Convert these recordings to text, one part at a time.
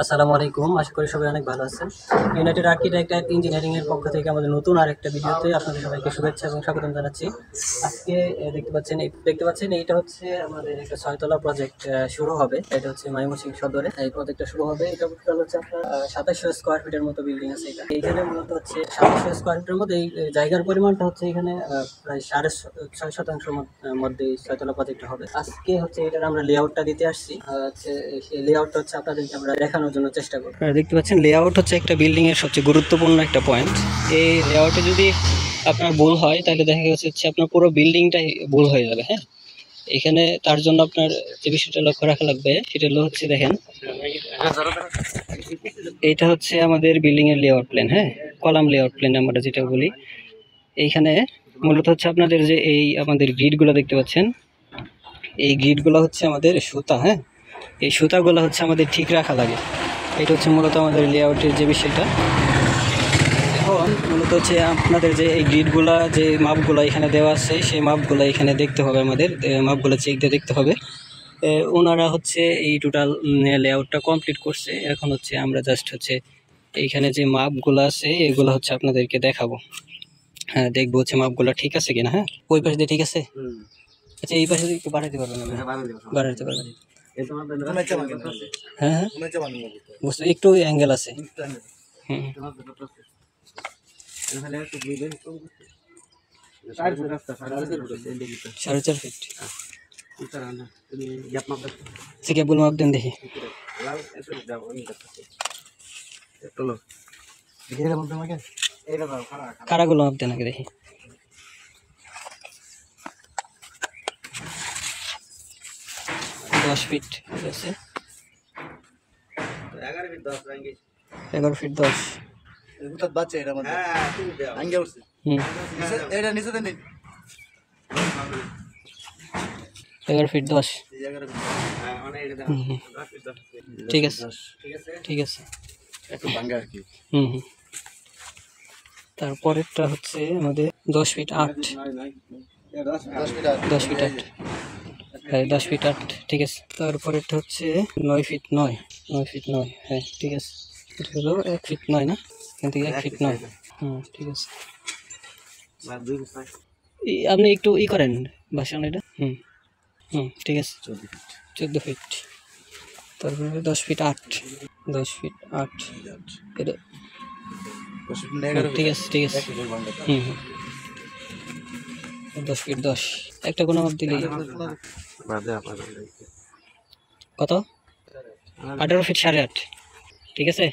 আসসালামু আলাইকুম, আশা করি সবাই অনেক ভালো আছেন। ইউনাইটেড আর্কিটেক্ট অ্যান্ড ইঞ্জিনিয়ারিং এর পক্ষ থেকে আমাদের নতুন আরেকটা ভিডিওতে আপনাদের সবাইকে শুভেচ্ছা এবং স্বাগতম জানাচ্ছি। আজকে দেখতে পাচ্ছেন এইটা হচ্ছে আমাদের একটা 6 তলা প্রজেক্ট শুরু হবে। এটা হচ্ছে ময়মনসিংহ সদরে এই প্রজেক্টটা শুরু হবে। এটা টোটাল হচ্ছে আপনার 2700 স্কোয়ার ফিটের মতো বিল্ডিং আছে। এটা এইখানে মূলত হচ্ছে 2700 স্কোয়ার ফিটের মধ্যে এই জায়গার পরিমাণটা হচ্ছে এখানে প্রায় 6.5% মধ্যে 6 তলা প্রজেক্টটা হবে। আজকে হচ্ছে এটার আমরা লেআউটটা দিতে আসছি। হচ্ছে সেই লেআউটটা হচ্ছে আপনাদেরকে আমরা দেখানোর জন্য চেষ্টা করব। দেখতে পাচ্ছেন লেআউট হচ্ছে একটা বিল্ডিং এর সবচেয়ে গুরুত্বপূর্ণ একটা পয়েন্ট। এই লেআউটে যদি আপনার ভুল হয় তাহলে দেখা গেছে হচ্ছে আপনার পুরো বিল্ডিংটাই ভুল হয়ে যাবে। হ্যাঁ, এখানে তার জন্য আপনার যে বিষয়টা লক্ষ্য রাখা লাগবে সেটা হচ্ছে দেখেন, এইটা হচ্ছে আমাদের বিল্ডিং এর লেআউট প্ল্যান। হ্যাঁ, কলাম লেআউট প্ল্যান আমরা যেটা বলি। এইখানে মূলত হচ্ছে আপনাদের যে এই আমাদের গ্রিডগুলো দেখতে পাচ্ছেন, এই গ্রিডগুলো হচ্ছে আমাদের সুতা। হ্যাঁ, এই সুতাগুলো হচ্ছে আমাদের ঠিক রাখা লাগে। এটা হচ্ছে মূলত আমাদের লেআউটের যে বিষয়টা। এখন মূলত হচ্ছে আপনাদের যে এই গ্রিডগুলা যে মাপগুলো এখানে দেওয়া আছে সেই মাপগুলো এখানে দেখতে হবে, আমাদের মাপগুলো চেক দিয়ে দেখতে হবে। ওনারা হচ্ছে এই টোটাল লেআউটটা কমপ্লিট করছে। এখন হচ্ছে আমরা জাস্ট হচ্ছে এইখানে যে মাপগুলো আছে এগুলো হচ্ছে আপনাদেরকে দেখাবো। হ্যাঁ, দেখবো হচ্ছে মাপগুলো ঠিক আছে কিনা। হ্যাঁ, ওই পাশে দিয়ে ঠিক আছে। আচ্ছা, এই পাশে একটু বাড়াইতে পারবেন? বাড়াইতে পারবেন। হ্যাঁ হ্যাঁ, বুঝতে একটু অ্যাঙ্গেল আছে। হুম, 4.5 ফিট। গ্যাপগুলো মাপ দেন দেখি। কারাগুলো মাপ দেন আগে দেখি। ফিট আছে, 11 ফিট 10। হুম, 11 ফিট 10। ঠিক আছে, ঠিক আছে। হুম হুম, তারপরেরটা হচ্ছে আমাদের 10 ফিট 8। 10 ফিট 8, হ্যাঁ 10 ফিট 8, ঠিক আছে। তারপরেরটা হচ্ছে 9 ফিট 9। 9 ফিট 9, হ্যাঁ ঠিক আছে। এটা হলো 1 ফিট 9 না, এখান থেকে 1 ফিট 9। হুম, ঠিক আছে। আপনি একটু করেন বাসান এটা। হুম হুম, ঠিক আছে। 14 ফিট। তারপরে 10 ফিট 8। 10 ফিট 8, এটা ঠিক আছে, ঠিক আছে। হুম হুম, 10 ফিট 10। একটা কোনো মাপ দিলেই কত? 18 ফিট 8.5, ঠিক আছে।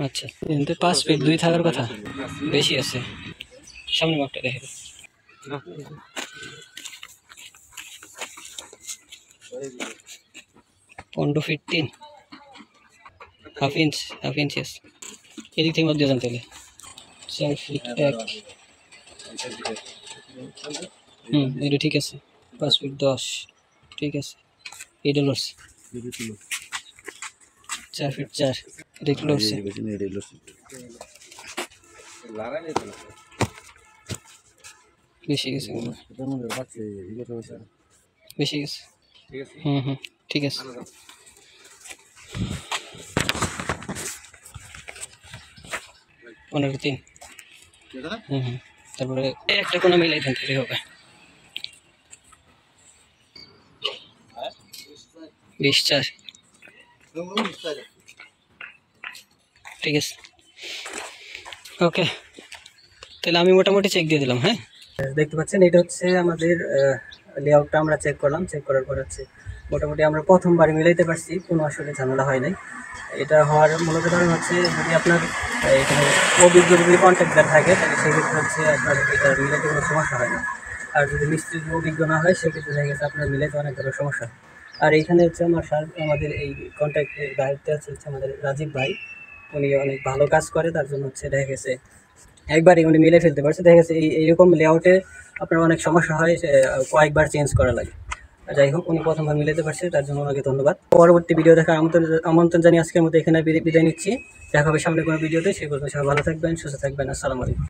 আচ্ছা, কিন্তু 5 ফিট 2 থাকার কথা, বেশি আছে। সামনে মাপটা দেখে 15 ফিট 3, হাফ ইঞ্চ আছে। এদিক থেকে মাপ দিয়ে যান তাহলে। 4 ফিট 1। হুম, এটা ঠিক আছে। 5 ফিট 10, ঠিক আছে। এটা লড়ছে 4 ফিট 4, এটা একটু লড়ছে। বেশি গেছে, বেশি গেছে। হুম হুম, ঠিক আছে। পনেরো 3। হুম হুম, তারপরে একটা কোনো মিলাই দেন তাহলে হবে। 20 4, ঠিক আছে। ওকে, তাহলে আমি মোটামুটি চেক দিয়ে দিলাম। হ্যাঁ, দেখতে পাচ্ছেন এটা হচ্ছে আমাদের লেআউটটা আমরা চেক করলাম। চেক করার পর হচ্ছে মোটামুটি আমরা প্রথমবার মিলাইতে পারছি, কোনো আসলে ঝামেলা হয় নাই। এটা হওয়ার মূলত কারণ হচ্ছে যদি আপনার এখানে অভিজ্ঞ যদি কন্ট্রাক্টর থাকে তাহলে সেক্ষেত্রে হচ্ছে আপনার এটা মিলাইতে কোনো সমস্যা হয় না। আর যদি মিস্ত্রি অভিজ্ঞ না হয় সেক্ষেত্রে দেখা গেছে আপনার মিলাইতে অনেক বড় সমস্যা হয়। আর এইখানে হচ্ছে আমাদের এই কন্ট্রাক্টের দায়িত্বে হচ্ছে আমাদের রাজীব ভাই। উনি অনেক ভালো কাজ করে, তার জন্য হচ্ছে দেখা গেছে একবারই উনি মিলে ফেলতে পারছে। দেখা গেছে এইরকম লেআউটে আপনার অনেক সমস্যা হয়, কয়েকবার চেঞ্জ করা লাগে। যাই হোক, উনি প্রথমবার মিলাতে পারছে, তার জন্য ওনাকে ধন্যবাদ। পরবর্তী ভিডিও দেখার আমন্ত্রণ জানিয়ে আজকের মতো এখানে বিদায় নিচ্ছি। দেখা হবে সামনে কোনো ভিডিওতে। সেই পর্যন্ত সবাই ভালো থাকবেন, সুস্থ থাকবেন। আসসালামু আলাইকুম।